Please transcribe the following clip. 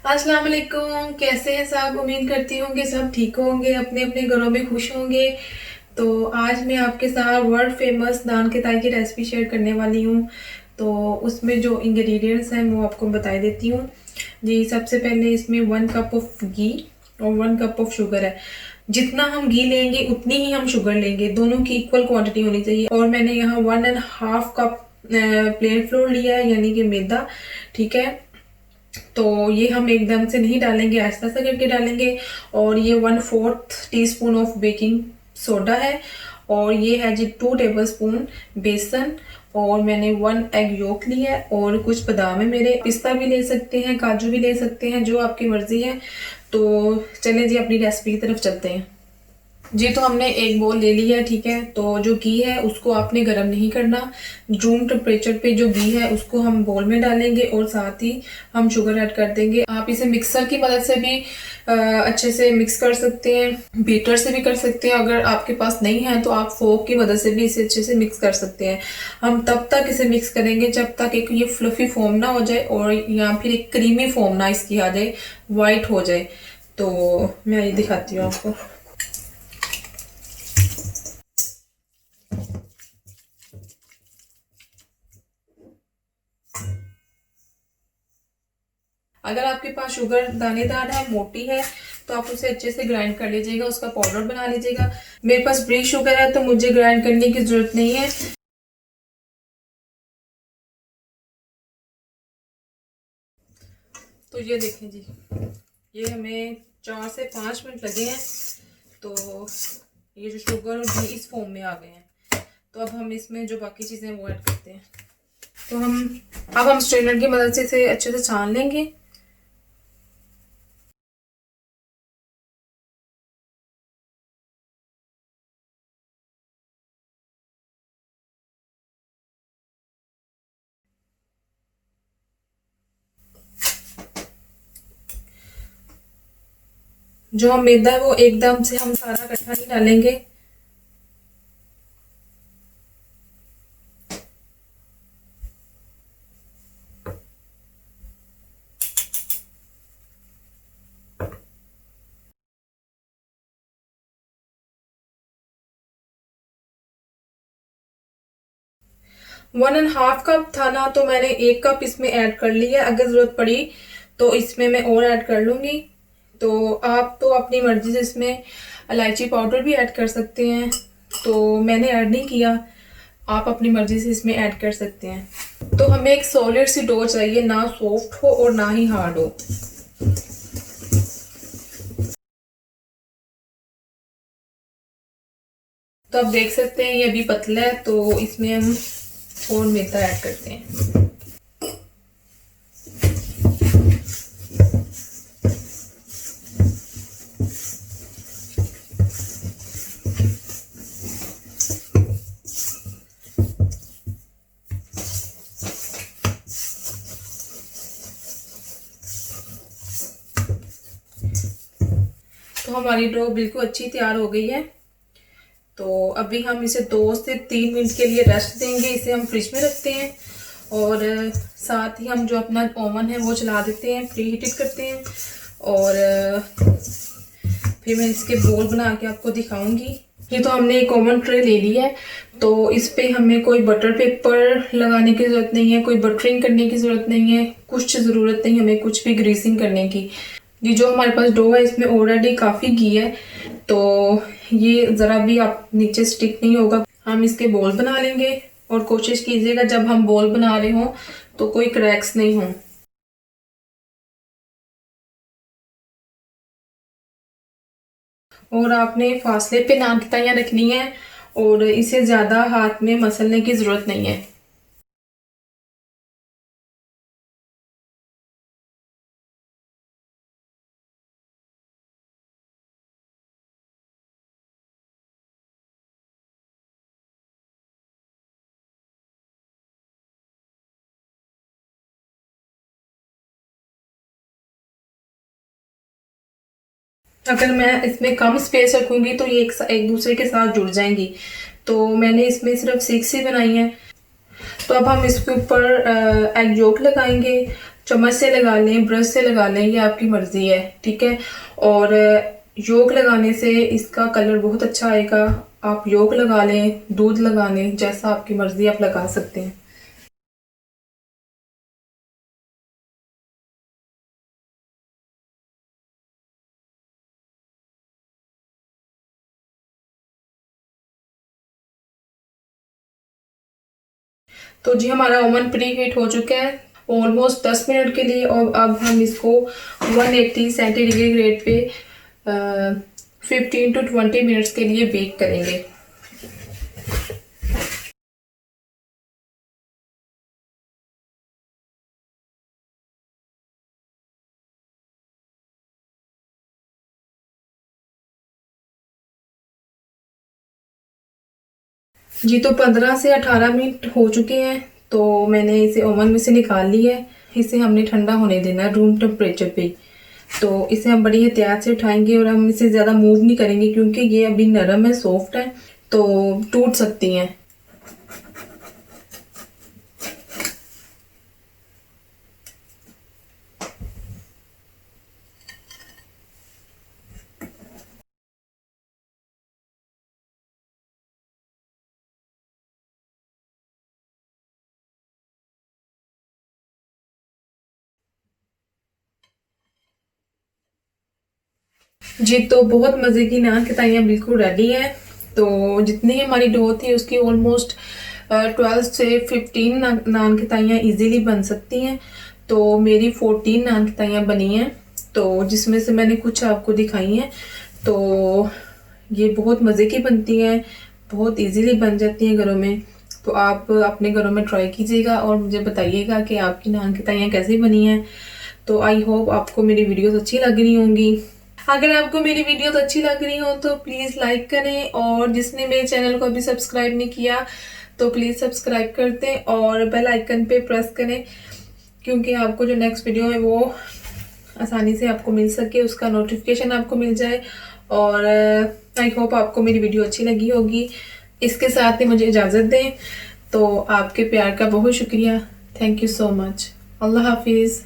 अस्सलाम वालेकुम। कैसे हैं सब? उम्मीद करती हूँ कि सब ठीक होंगे, अपने अपने घरों में खुश होंगे। तो आज मैं आपके साथ वर्ल्ड फेमस नान के ताई की रेसिपी शेयर करने वाली हूँ। तो उसमें जो इंग्रेडिएंट्स हैं वो आपको बता देती हूँ जी। सबसे पहले इसमें 1 कप ऑफ घी और 1 कप ऑफ शुगर है। जितना हम घी लेंगे उतनी ही हम शुगर लेंगे, दोनों की इक्वल क्वांटिटी होनी चाहिए। और मैंने यहाँ 1.5 कप प्लेन फ्लोर लिया है, यानी कि मैदा। ठीक है, तो ये हम एकदम से नहीं डालेंगे, आहिस्ता सा करके डालेंगे। और ये 1/4 टीस्पून ऑफ बेकिंग सोडा है। और ये है जी 2 टेबल स्पून बेसन। और मैंने 1 एग योक लिया है और कुछ बादाम है मेरे। पिस्ता भी ले सकते हैं, काजू भी ले सकते हैं, जो आपकी मर्जी है। तो चलें जी अपनी रेसिपी की तरफ चलते हैं जी। तो हमने एक बोल ले लिया है। ठीक है, तो जो घी है उसको आपने गर्म नहीं करना। रूम टेम्परेचर पे जो घी है उसको हम बोल में डालेंगे और साथ ही हम शुगर ऐड कर देंगे। आप इसे मिक्सर की मदद से भी अच्छे से मिक्स कर सकते हैं, बीटर से भी कर सकते हैं। अगर आपके पास नहीं है तो आप फोक की मदद से भी इसे अच्छे से मिक्स कर सकते हैं। हम तब तक इसे मिक्स करेंगे जब तक एक ये फ्लफी फॉर्म ना हो जाए और या फिर एक क्रीमी फॉर्म ना इसकी आ जाए, वाइट हो जाए। तो मैं ये दिखाती हूँ आपको। अगर आपके पास शुगर दानेदार है, मोटी है, तो आप उसे अच्छे से ग्राइंड कर लीजिएगा, उसका पाउडर बना लीजिएगा। मेरे पास ब्रिक शुगर है तो मुझे ग्राइंड करने की जरूरत नहीं है। तो ये देखें जी, ये हमें 4 से 5 मिनट लगे हैं। तो ये जो शुगर और घी इस फॉर्म में आ गए हैं। तो अब हम इसमें जो बाकी चीज़ें वो ऐड करते हैं। तो हम स्ट्रेनर की मदद से इसे अच्छे से छान लेंगे। जो हम मैदा है वो एकदम से हम सारा इकट्ठा नहीं डालेंगे। 1.5 कप था ना, तो मैंने 1 कप इसमें ऐड कर लिया। अगर ज़रूरत पड़ी तो इसमें मैं और ऐड कर लूँगी। तो आप तो अपनी मर्ज़ी से इसमें इलायची पाउडर भी ऐड कर सकते हैं, तो मैंने ऐड नहीं किया। आप अपनी मर्ज़ी से इसमें ऐड कर सकते हैं। तो हमें एक सॉलिड सी डो चाहिए, ना सॉफ्ट हो और ना ही हार्ड हो। तो आप देख सकते हैं ये अभी पतला है, तो इसमें हम और मैदा ऐड करते हैं। तो हमारी डो बिल्कुल अच्छी तैयार हो गई है। तो अभी हम इसे 2 से 3 मिनट के लिए रेस्ट देंगे। इसे हम फ्रिज में रखते हैं और साथ ही हम जो अपना ओवन है वो चला देते हैं, प्री हीटेड करते हैं। और फिर मैं इसके बोल बना के आपको दिखाऊंगी। ये तो हमने एक ओवन ट्रे ले लिया है। तो इस पे हमें कोई बटर पेपर लगाने की ज़रूरत नहीं है, कोई बटरिंग करने की ज़रूरत नहीं है, कुछ ज़रूरत नहीं हमें कुछ भी ग्रीसिंग करने की। ये जो हमारे पास डो है इसमें ऑलरेडी काफ़ी घी है, तो ये ज़रा भी आप नीचे स्टिक नहीं होगा। हम इसके बॉल बना लेंगे और कोशिश कीजिएगा जब हम बॉल बना रहे हों तो कोई क्रैक्स नहीं हों। और आपने फासले पे नान की ताइयाँ रखनी है और इसे ज़्यादा हाथ में मसलने की ज़रूरत नहीं है। अगर मैं इसमें कम स्पेस रखूंगी तो ये एक दूसरे के साथ जुड़ जाएंगी। तो मैंने इसमें सिर्फ 6 ही बनाई है। तो अब हम इसके ऊपर एग योक लगाएंगे, चम्मच से लगा लें, ब्रश से लगा लें, ये आपकी मर्ज़ी है, ठीक है। और योग लगाने से इसका कलर बहुत अच्छा आएगा। आप योग लगा लें, दूध लगा लें, जैसा आपकी मर्ज़ी आप लगा सकते हैं। तो जी हमारा ओवन प्री हीट हो चुका है ऑलमोस्ट 10 मिनट के लिए, और अब हम इसको 180 centigrade grade pay 15 to 20 minutes के लिए बेक करेंगे। जी तो 15 से 18 मिनट हो चुके हैं, तो मैंने इसे ओवन में से निकाल लिया है। इसे हमने ठंडा होने देना है रूम टेम्परेचर पे। तो इसे हम बड़ी एहतियात से उठाएंगे और हम इसे ज़्यादा मूव नहीं करेंगे, क्योंकि ये अभी नरम है, सॉफ्ट है, तो टूट सकती हैं। जी तो बहुत मज़े की नान खताइयाँ बिल्कुल रेडी हैं। तो जितनी हमारी डो थी उसकी ऑलमोस्ट 12 से 15 नान खताइयाँ इजीली बन सकती हैं। तो मेरी 14 नान खताइयाँ बनी हैं, तो जिसमें से मैंने कुछ आपको दिखाई हैं। तो ये बहुत मज़े की बनती हैं, बहुत इजीली बन जाती हैं घरों में। तो आप अपने घरों में ट्राई कीजिएगा और मुझे बताइएगा कि आपकी नान खताइयाँ कैसी बनी हैं। तो आई होप आपको मेरी वीडियोस अच्छी लग रही होंगी। अगर आपको मेरी वीडियोस अच्छी लग रही हो तो प्लीज़ लाइक करें, और जिसने मेरे चैनल को अभी सब्सक्राइब नहीं किया तो प्लीज़ सब्सक्राइब कर दें और बेल आइकन पे प्रेस करें, क्योंकि आपको जो नेक्स्ट वीडियो है वो आसानी से आपको मिल सके, उसका नोटिफिकेशन आपको मिल जाए। और आई होप आपको मेरी वीडियो अच्छी लगी होगी। इसके साथ ही मुझे इजाज़त दें। तो आपके प्यार का बहुत शुक्रिया। Thank you so much. अल्लाह हाफिज़।